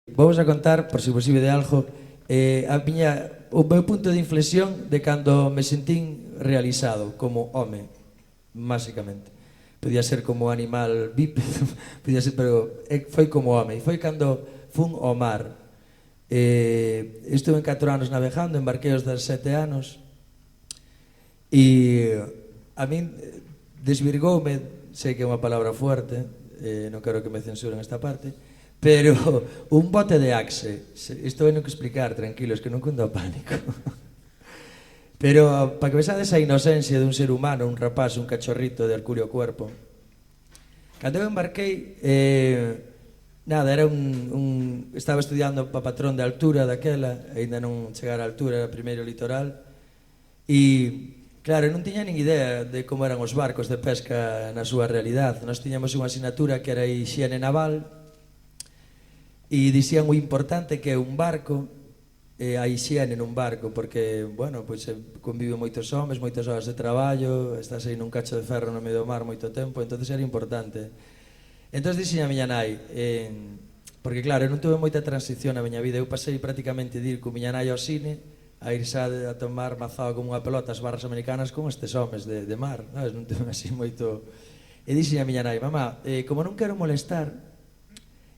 Vamos a contar, por si vos ibe de algo, o meu punto de inflexión de cando me sentín realizado como home, básicamente. Podía ser como animal bípedo, podía ser, pero foi como home. E foi cando fun ao mar. Estuve en 4 anos navegando, embarquei aos 17 anos, e a min desvirgoume, sei que é unha palabra fuerte, non quero que me censuren esta parte, pero un bote de Axe, isto é non que explicar, tranquilos, que non cundo pánico. Pero para que vexades a inocencia dun ser humano, un rapaz, un cachorrito de Herculeo Cuerpo. Cando eu embarquei, nada, era estaba estudiando para patrón de altura daquela, ainda non chegara a altura, era primeiro litoral, e claro, non tiña nin idea de como eran os barcos de pesca na súa realidade. Nós tiñamos unha asignatura que era hixiene naval, e dixían o importante que é un barco, a hixiene nun barco, porque, bueno, pois convive moitos homes, moitas horas de traballo, estás aí nun cacho de ferro no medio do mar moito tempo, entonces era importante. Entón dixen a miña nai, porque claro, eu non tuve moita transición na miña vida, eu pasei prácticamente de ir con miña nai ao cine, a irse a tomar mazado como unha pelota as barras americanas con estes homes de mar, non tuve así moito. E dixen a miña nai, mamá, como non quero molestar,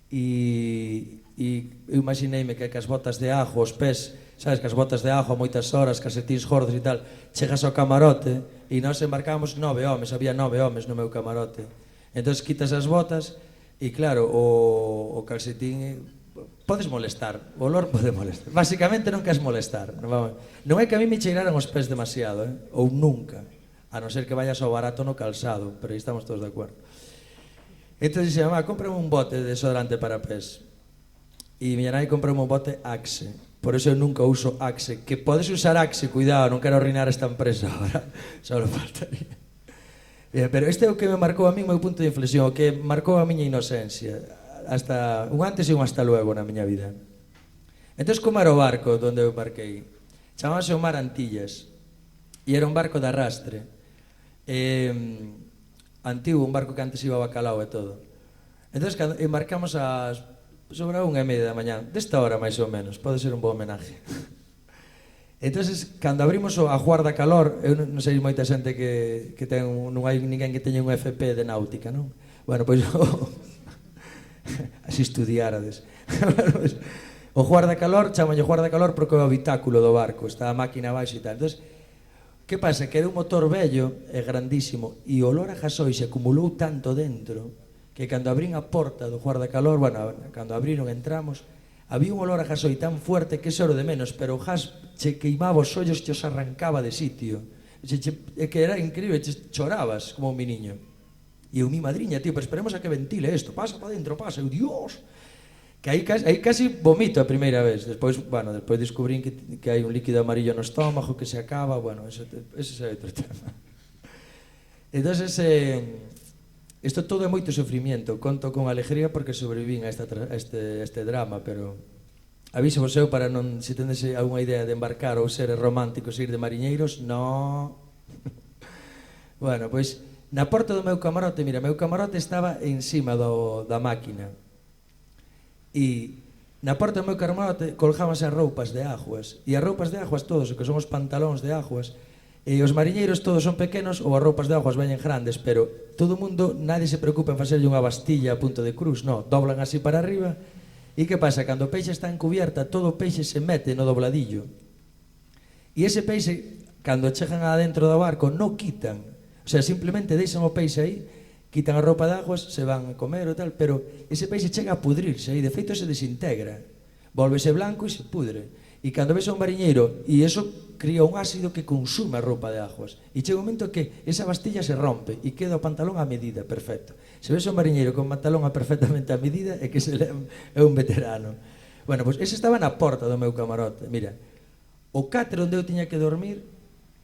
e eu imagineime que as botas de ajo, os pés, sabes, que as botas de ajo a moitas horas, calcetins gordos e tal, chegas ao camarote e nós embarcamos 9 homes, había 9 homes no meu camarote. Entón quitas as botas e claro, o calcetín podes molestar, o olor pode molestar. Básicamente non queres molestar. Non é que a mí me cheiraran os pés demasiado, ou nunca, a non ser que vayas ao barato no calzado, pero aí estamos todos de acordo. Entón dixe, mamá, cómprame un bote de desodorante para pés. E miña nai cómprame un bote Axe. Por iso eu nunca uso Axe. Que podes usar Axe, cuidado, non quero arruinar esta empresa ahora. Só lo faltaría. Pero este é o que me marcou a mí, o meu punto de inflexión, o que marcou a miña inocencia. Hasta un antes e un hasta luego na miña vida. Entón, como era o barco onde eu embarquei? Chamábase o Mar Antillas. E era un barco de arrastre. Antigo, un barco que antes iba a bacalao e todo. Entón, embarcamos sobre a 1:30 da mañá, desta hora máis ou menos, pode ser un bo homenaje. Entón, cando abrimos a guarda calor, eu non sei moita xente que ten, non hai ninguén que teña un FP de náutica, non? Bueno, pois así estudiárades. O guarda calor, chamalle guarda calor porque é o habitáculo do barco, está a máquina abaixo e tal. Entón, que pasa? Que era un motor vello e grandísimo e o olor a gasoil se acumulou tanto dentro que cando abrín a porta do guardacalor, bueno, cando abriron entramos, había un olor a gasoil tan fuerte que eso era de menos, pero o gas che queimaba os ollos, che os arrancaba de sitio. É que era increíble, che chorabas como un miniño. E eu, mi madriña, tío, pero esperemos a que ventile isto, pasa para dentro, pasa, eu, Dios! Que aí casi vomito a primeira vez. Despois descubrín que hai un líquido amarillo no estómago que se acaba, bueno, ese é outro tema. Entón, isto todo é moito sofrimento. Conto con alegría porque sobrevivín a este drama, pero aviso vos eu para non, se tendes alguna idea de embarcar ou ser románticos e ir de mariñeiros, no. Bueno, pois, na porta do meu camarote, mira, meu camarote estaba encima da máquina. E na porta do meu camarote colgábanse as roupas de aguas. E as roupas de aguas todos, o que son os pantalóns de aguas, e os mariñeiros todos son pequenos ou as roupas de aguas veñen grandes, pero todo o mundo, nadie se preocupa en facerlle unha bastilla a punto de cruz, no, doblan así para arriba. E que pasa? Cando o peixe está en cubierta, todo o peixe se mete no dobladillo. E ese peixe, cando chegan adentro do barco, non quitan. O sea, simplemente deixan o peixe aí, quitan a roupa de aguas, se van a comer e tal, pero ese peixe chega a pudrirse e de feito se desintegra, volvese blanco e se pudre. E cando ves a un mariñeiro, e eso cría un ácido que consume a roupa de aguas, e chega un momento que esa bastilla se rompe e queda o pantalón a medida, perfecto. Se ves a un mariñeiro con pantalón perfectamente a medida, é que é un veterano. Bueno, pois ese estaba na porta do meu camarote. Mira, o cáter onde eu tiña que dormir,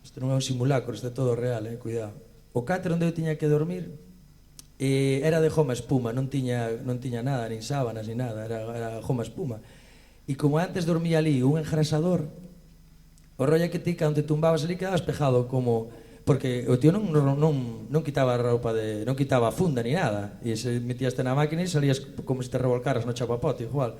isto non é un simulacro, isto é todo real, cuidado. O cáter onde eu tiña que dormir era de goma espuma, non tiña nada, nin sábanas, nin nada, era goma espuma. E como antes dormía ali un engrasador, o rollo que ti cando te tumbabas ali quedabas pejado como... Porque o tío non quitaba a roupa non quitaba a funda ni nada, e se metíaste na máquina e salías como se te revolcaras no chapapote igual.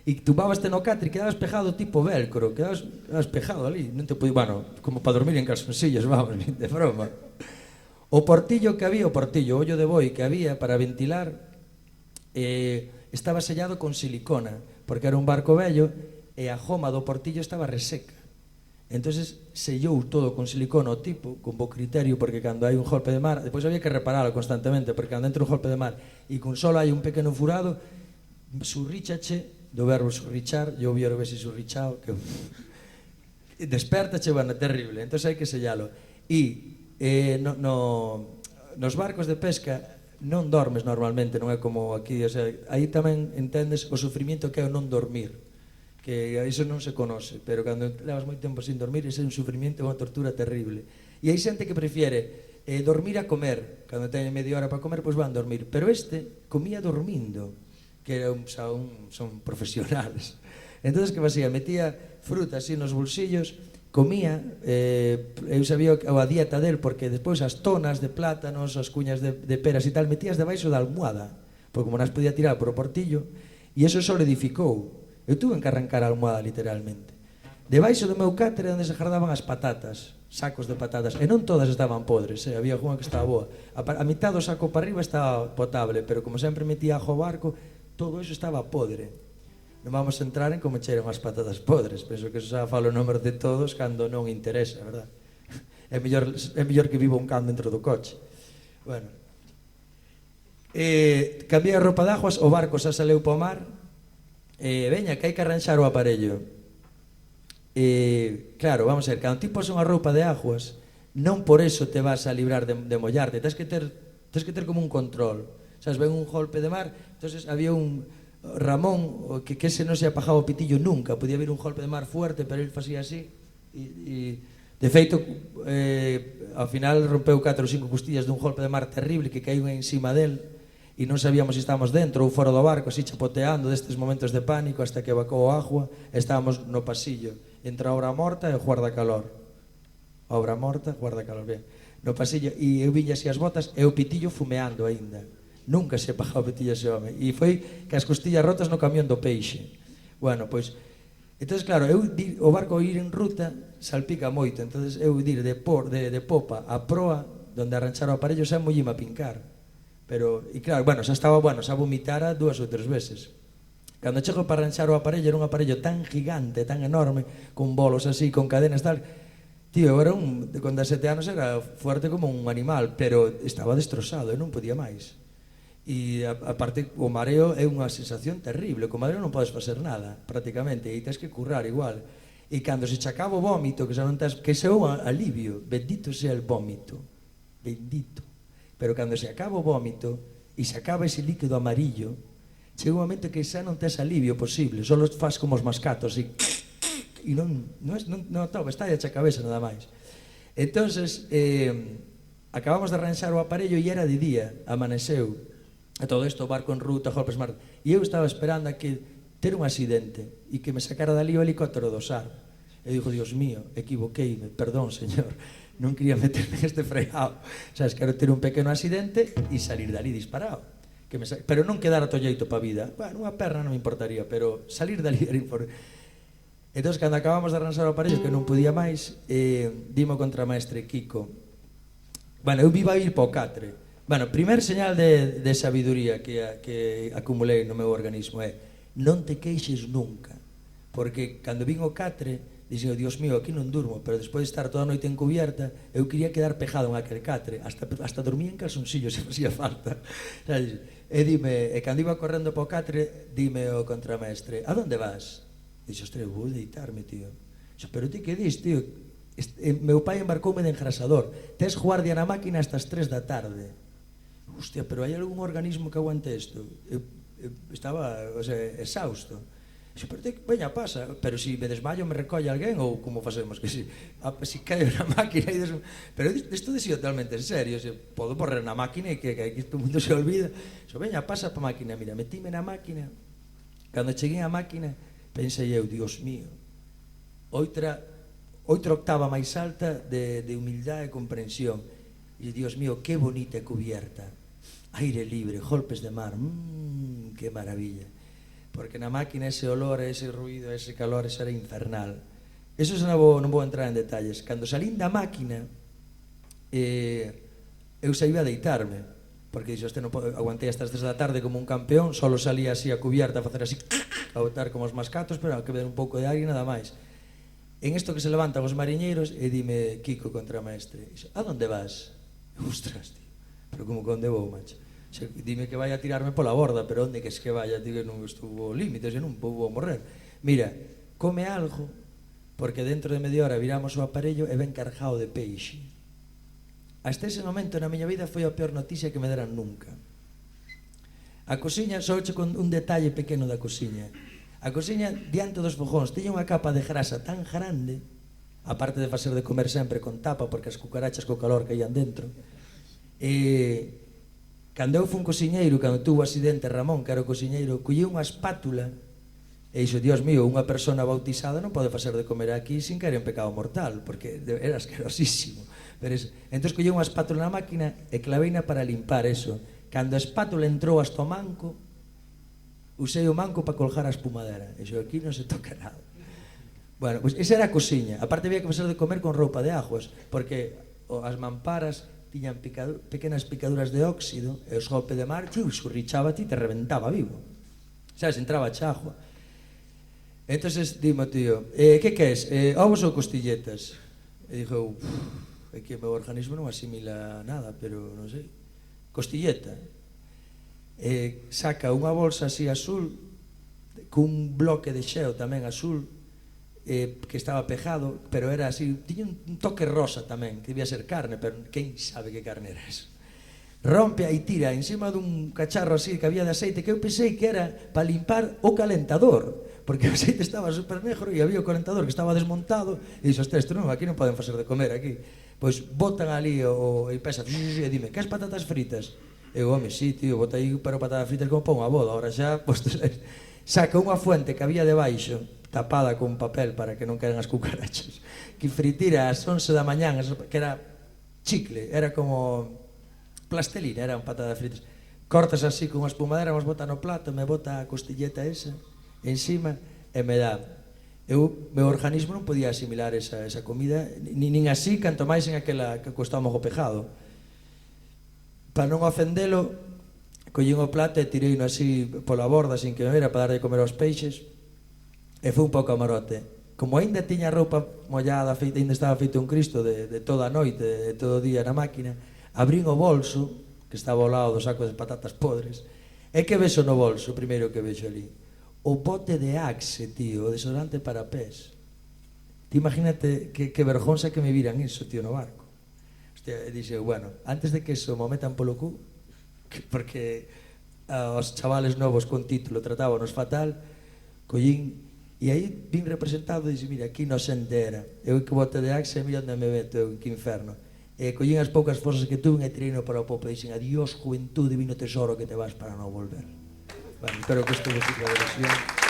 E tumbábaste no catre e quedabas pejado tipo velcro, quedabas pejado ali, non te podías, bueno, como para dormir en calzoncillos, vamos, de broma. O portillo que había, o portillo, o ollo de boi que había para ventilar, estaba sellado con silicona, porque era un barco vello e a goma do portillo estaba reseca. Entonces sellou todo con silicona o tipo, con bo criterio, porque cando hai un golpe de mar, depois había que reparalo constantemente, porque cando entra un golpe de mar e con solo hai un pequeno furado, surríchache, do verbo surrichar, yo vi ver si surrichao, que despértache, bueno, terrible, entonces hai que sellalo. E nos barcos de pesca non dormes normalmente, non é como aquí, o sea, aí tamén entendes o sufrimiento que é o non dormir, que iso non se conoce, pero cando levas moi tempo sin dormir, ese é un sufrimiento, unha tortura terrible. E hai xente que prefiere dormir a comer, cando teñen media hora para comer, pois van dormir, pero este comía dormindo, que son profesionales. Entonces, que facía? Metía fruta así nos bolsillos, comía, eu sabía a dieta del, porque despois as tonas de plátanos, as cuñas de peras e tal, metías debaixo da almohada, porque como nas podía tirar por o portillo, e eso solidificou. Eu tuve que arrancar a almohada literalmente. Debaixo do meu catre onde se guardaban as patatas, sacos de patatas, e non todas estaban podres, había unha que estaba boa. A mitad do saco para arriba estaba potable, pero como sempre metía ajo ao barco, todo eso estaba podre. Non vamos a entrar en como cheran as patatas podres, penso que xa falo o número de todos cando non interesa, verdad? É mellor que viva un can dentro do coche. Bueno, cambiei a roupa de aguas, o barco xa saleu para o mar, veña, que hai que arranxar o aparello. Claro, vamos a ver, cando ti pos unha roupa de aguas, non por eso te vas a librar de mollarte, tens que ter como un control. Sabes, ven un golpe de mar, entonces había un Ramón que ese non se apagaba o pitillo nunca, podía haber un golpe de mar fuerte, pero él facía así e de feito ao final rompeu 4 ou 5 costillas dun golpe de mar terrible que caiu encima del e non sabíamos se estábamos dentro ou fora do barco, así chapoteando destes momentos de pánico hasta que evacou a agua, estábamos no pasillo entre a obra morta e o guardacalor. A obra morta, guardacalor, ben, no pasillo, e eu viña así as botas e o pitillo fumeando aínda. Nunca se apagaba o pitillo ese home, e foi que as costillas rotas no camión do peixe. Bueno, pois, entonces claro, o barco ir en ruta salpica moito, entonces eu dir de popa a proa, donde arranchar o aparello, xa mollime a pincar. Pero, e claro, bueno, xa estaba, bueno, xa vomitara 2 ou 3 veces. Cando chego para arranchar o aparello, era un aparello tan gigante, tan enorme, con bolos así, con cadenas tal. Tío, eu era con 17 anos era fuerte como un animal, pero estaba destrozado, eu non podía máis. E aparte o mareo é unha sensación terrible, co mareo non podes facer nada prácticamente, e tens que currar igual. E cando se chacaba o vómito, que xa non tens, que ese é un alivio, bendito sea el vómito, bendito. Pero cando se acaba o vómito e se acaba ese líquido amarillo, chega un momento que xa non tes alivio posible, só faz como os mascatos e non toca, está a cabeza nada máis. Entonces acabamos de arranxar o aparello e era de día, amaneceu. E todo isto, barco en ruta, golpes mar. E eu estaba esperando a que ter un accidente e que me sacara dali o helicóptero do SAR. E digo, Dios mío, equivoqueime, perdón, señor, non quería meterme neste freado. Sabes, quero ter un pequeno accidente e salir dali disparado. Pero non quedar atolleito pa vida. Bueno, unha perna non me importaría, pero salir dali era importante. Entón, cando acabamos de arranxar o aparello, que non podía máis, dimo contra maestre Kiko. Bueno, eu viva a ir pa o catre. Bueno, primer señal de sabiduría que acumulei no meu organismo é non te queixes nunca, porque cando vin o catre dixen, Dios mío, aquí non durmo, pero despois de estar toda a noite encubierta eu quería quedar pejado en aquel catre, hasta dormía en calzoncillos se facía falta. E cando iba correndo po catre dime o contramestre, a donde vas? Dixo, ostras, vou deitarme, tío. Pero ti que dis, tío? Meu pai embarcoume de engrasador, tes guardia na máquina hasta as 3 da tarde. Hostia, pero hai algún organismo que aguante isto? Eu estaba, exhausto. Dixo, pero veña, pasa, pero se me desmayo me recolle alguén ou como facemos? Que si caio na máquina e pero isto dixo totalmente en serio, podo porrer na máquina e que todo o mundo se olvida. Dixo, veña, pasa pa máquina, mira, metíme na máquina. Cando cheguei á máquina, pensei eu, Dios mío, outra octava máis alta de humildade e comprensión. E Dios mío, que bonita cubierta, aire libre, golpes de mar, que maravilla. porque na máquina ese olor, ese ruido, ese calor, eso era infernal. Eso non vou entrar en detalles. Cando salín da máquina, eu saía a deitarme, porque dixo, aguantei hasta as 3 da tarde como un campeón, solo salía así a cubierta a facer así, a botar como os mascatos, pero que ver un pouco de aire e nada máis. En isto que se levantan os mariñeiros e dime Kiko contramaestre, a donde vas? Ostras, tío, pero como que onde vou, macho? Dime que vai a tirarme pola borda, pero onde que es que vaya, tío, que non estuvo límites, non vou morrer. Mira, come algo, porque dentro de media hora viramos o aparello e ven cargado de peixe. Hasta ese momento na miña vida foi a peor noticia que me deran nunca. A cociña, só con un detalle pequeno da cociña. A cociña, diante dos fogóns, tiña unha capa de grasa tan grande, aparte de facer de comer sempre con tapa, porque as cucarachas co calor caían dentro. Cando eu fui un cociñeiro, cando tuvo accidente Ramón, que era o cociñeiro, collí unha espátula e dixo, Dios mío, unha persona bautizada non pode facer de comer aquí sin caer en pecado mortal, porque era asquerosísimo. Entón collí unha espátula na máquina e claveina para limpar eso. Cando a espátula entrou hasta o manco, usei o manco para colgar a espumadera. Dixo, aquí non se toca nada. Bueno, pois esa era a cociña. Aparte había que facer de comer con roupa de aguas, porque as mamparas tiñan pequenas picaduras de óxido e os golpes de mar, xurrichaba ti e te reventaba vivo. Sabes, entraba a chagua. Entón, dime, tío, que queres? Ovos ou costilletas? E dixo, é que o meu organismo non asimila nada, pero non sei. Costilleta. Saca unha bolsa así azul, cun bloque de xeo tamén azul, que estaba pejado, pero era así, tiña un toque rosa tamén, que debía ser carne, pero quen sabe que carne era eso. Rompe e tira encima dun cacharro así que había de aceite, que eu pensei que era para limpar o calentador, porque o aceite estaba super negro e había o calentador que estaba desmontado, e dixo, isto non, aquí non poden facer de comer aquí. Pois botan ali e pesa, e dime, queres patatas fritas? Eu, home, sí, tío, bota aí para patatas fritas como para unha boda, ahora xa, pois, saca unha fuente que había debaixo, tapada con papel para que non caen as cucarachas, que fritira ás 11 da mañán, que era chicle, era como plastelina, eran patatas fritas. Cortas así con unha espumadera, vos bota no plato, me bota a costilleta esa encima e me dá. Meu organismo non podía asimilar esa comida, nin así, canto máis en aquela que co estómago pejado. Para non ofendelo, collín o plato e tireino así pola borda sin que me vera para dar de comer aos peixes. E foi un pouco amarote. Como aínda tiña a roupa mollada, aínda estaba feito un cristo de toda a noite, de todo o día na máquina, abrín o bolso, que estaba ao lado do saco de patatas podres, e que vexo no bolso, o primeiro que vexo ali? O bote de Axe, tío, o desodorante para pés. Ti imagínate que vergonza que me viran iso, tío, no barco. Hostia, dixe, bueno, antes de que eso me metan polo cu, porque os chavales novos con título tratábanos fatal, collín. E aí vim representado e dixo, mira, aquí no sendera. Eu que bote de Axe, mira onde me meto, eu, que inferno. E collín as poucas forzas que tuve e tirino para o popo e dixen, adiós, juventud, divino tesoro, que te vas para non volver. Bueno, espero que isto vos sirva de lección.